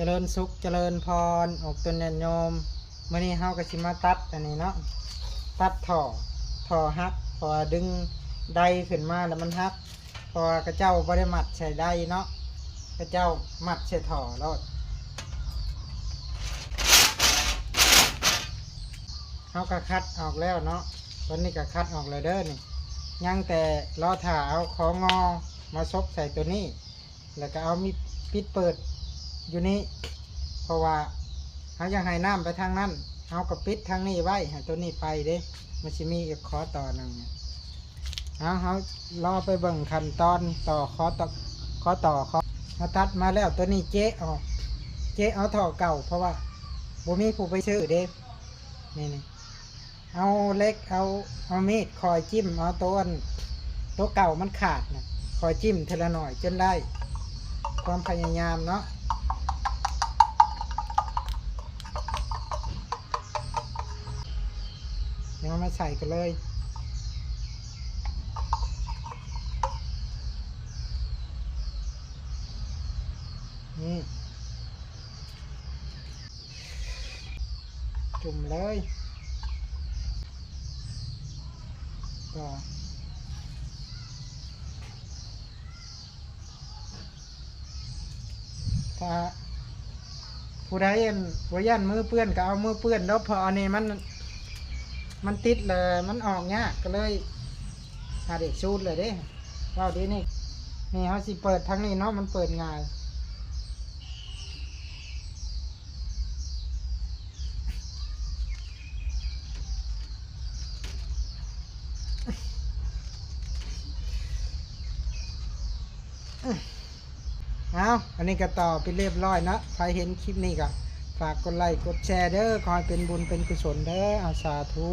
เจริญสุขเจริญพรออกตนญาติโยมมื้อนี้เฮาก็สิมาตัดอันนี้เนาะตัดท่อฮักพอดึงไดขึ้นมาแล้วมันฮักพอกระเจ้าบ่ได้มัดใส่ไดเนาะกระเจ้ามัดใส่ท่อแล้วเฮาก็คัดออกแล้วเนาะตอนนี้ก็คัดออกแล้วเด้อนี่ยังแต่รอถ่าเอาของงอมาซบใส่ตัวนี้แล้วก็เอามีปิดเปิดอยู่นี้เพราะว่าเขายังให้น้ำไปทางนั้นเขาก็ปิดทางนี้ไว้ให้ตัวนี้ไปเด้มันจะมีอีกข้อต่อหนึ่งเขารอไปเบิ่งขั้นตอนต่อข้อเขาตัดมาแล้วตัวนี้เจ๊ออกเจ๊เอาท่อเก่าเพราะว่าบ่มีผู้ไปซื้อเด้นี่เอาเล็กเอามีดคอยจิ้มเอาตัวเก่ามันขาดนะคอยจิ้มทีละหน่อยจนได้ความพยายามเนาะเดี๋ยวมาใส่กันเลยนี่จุ่มเลยก็ถ้าผู้ใดบ่ยันมือเปื้อนก็เอามือเปื้อนแล้วพออันนี้มันติดเลยมันออกเนี้ยก็เลยหาเด็กชูดเลยเด้ว่าดีนี่เขาสิเปิดทั้งนี้เนาะมันเปิดง่ายเอาอันนี้ก็ต่อไปเรียบร้อยนะใครเห็นคลิปนี้ก็ฝากกดไลค์กดแชร์เด้อขอให้เป็นบุญเป็นกุศลเด้ออาสาธุ